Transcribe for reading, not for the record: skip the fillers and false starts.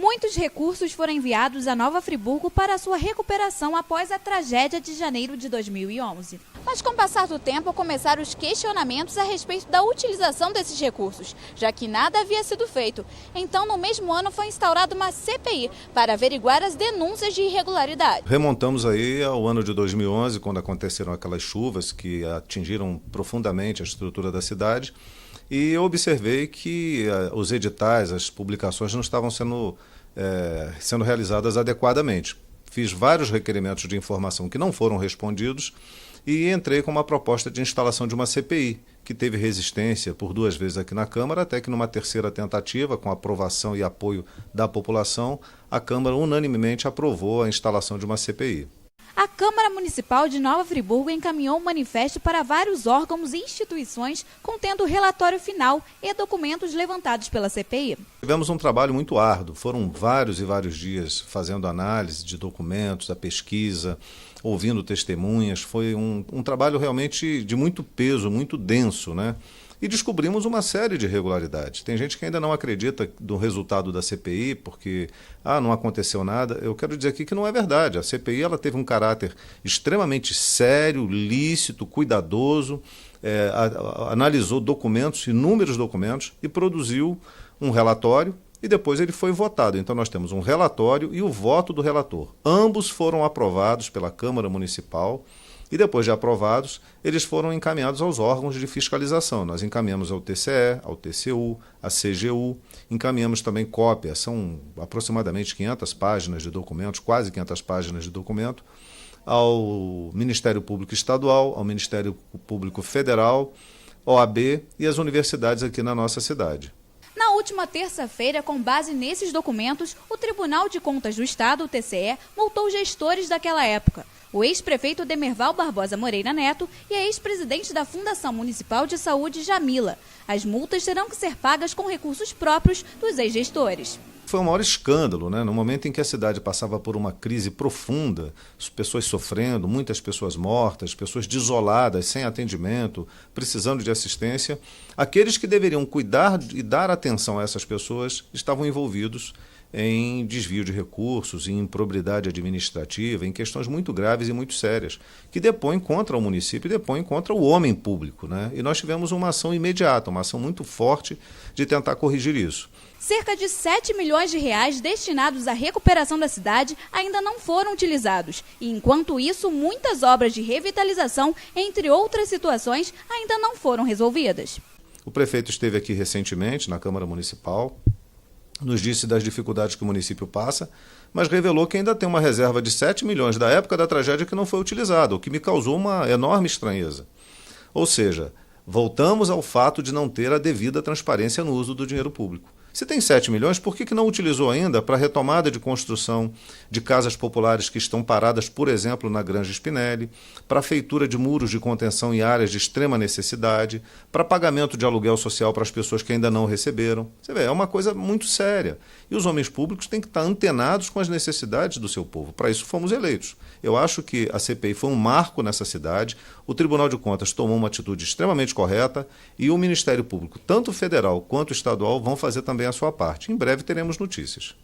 Muitos recursos foram enviados a Nova Friburgo para sua recuperação após a tragédia de janeiro de 2011. Mas com o passar do tempo começaram os questionamentos a respeito da utilização desses recursos, já que nada havia sido feito. Então, no mesmo ano foi instaurada uma CPI para averiguar as denúncias de irregularidade. Remontamos aí ao ano de 2011, quando aconteceram aquelas chuvas que atingiram profundamente a estrutura da cidade. E eu observei que os editais, as publicações não estavam sendo realizadas adequadamente. Fiz vários requerimentos de informação que não foram respondidos e entrei com uma proposta de instalação de uma CPI, que teve resistência por 2 vezes aqui na Câmara, até que numa terceira tentativa, com aprovação e apoio da população, a Câmara unanimemente aprovou a instalação de uma CPI. A Câmara Municipal de Nova Friburgo encaminhou um manifesto para vários órgãos e instituições contendo o relatório final e documentos levantados pela CPI. Tivemos um trabalho muito árduo, foram vários e vários dias fazendo análise de documentos, a pesquisa, ouvindo testemunhas. Foi um trabalho realmente de muito peso, muito denso, né? E descobrimos uma série de irregularidades. Tem gente que ainda não acredita no resultado da CPI, porque não aconteceu nada. Eu quero dizer aqui que não é verdade. A CPI ela teve um caráter extremamente sério, lícito, cuidadoso, analisou documentos, inúmeros documentos, e produziu um relatório, e depois ele foi votado. Então nós temos um relatório e o voto do relator. Ambos foram aprovados pela Câmara Municipal. E depois de aprovados, eles foram encaminhados aos órgãos de fiscalização. Nós encaminhamos ao TCE, ao TCU, à CGU, encaminhamos também cópia, são aproximadamente 500 páginas de documentos, quase 500 páginas de documento, ao Ministério Público Estadual, ao Ministério Público Federal, OAB e as universidades aqui na nossa cidade. Na última terça-feira, com base nesses documentos, o Tribunal de Contas do Estado, o TCE, multou gestores daquela época. O ex-prefeito Demerval Barbosa Moreira Neto e a ex-presidente da Fundação Municipal de Saúde, Jamila. As multas terão que ser pagas com recursos próprios dos ex-gestores. Foi o maior escândalo, né? No momento em que a cidade passava por uma crise profunda, as pessoas sofrendo, muitas pessoas mortas, pessoas desoladas, sem atendimento, precisando de assistência, aqueles que deveriam cuidar e dar atenção a essas pessoas estavam envolvidos em desvio de recursos, em improbidade administrativa, em questões muito graves e muito sérias, que depõem contra o município e depõem contra o homem público, né? E nós tivemos uma ação imediata, uma ação muito forte de tentar corrigir isso. Cerca de 7 milhões de reais destinados à recuperação da cidade ainda não foram utilizados. E, enquanto isso, muitas obras de revitalização, entre outras situações, ainda não foram resolvidas. O prefeito esteve aqui recentemente na Câmara Municipal, nos disse das dificuldades que o município passa, mas revelou que ainda tem uma reserva de 7 milhões da época da tragédia que não foi utilizada, o que me causou uma enorme estranheza. Ou seja, voltamos ao fato de não ter a devida transparência no uso do dinheiro público. Se tem 7 milhões, por que não utilizou ainda para a retomada de construção de casas populares que estão paradas, por exemplo, na Granja Spinelli, para a feitura de muros de contenção em áreas de extrema necessidade, para pagamento de aluguel social para as pessoas que ainda não receberam? Você vê, é uma coisa muito séria. E os homens públicos têm que estar antenados com as necessidades do seu povo. Para isso fomos eleitos. Eu acho que a CPI foi um marco nessa cidade, o Tribunal de Contas tomou uma atitude extremamente correta e o Ministério Público, tanto federal quanto estadual, vão fazer também a sua parte. Em breve teremos notícias.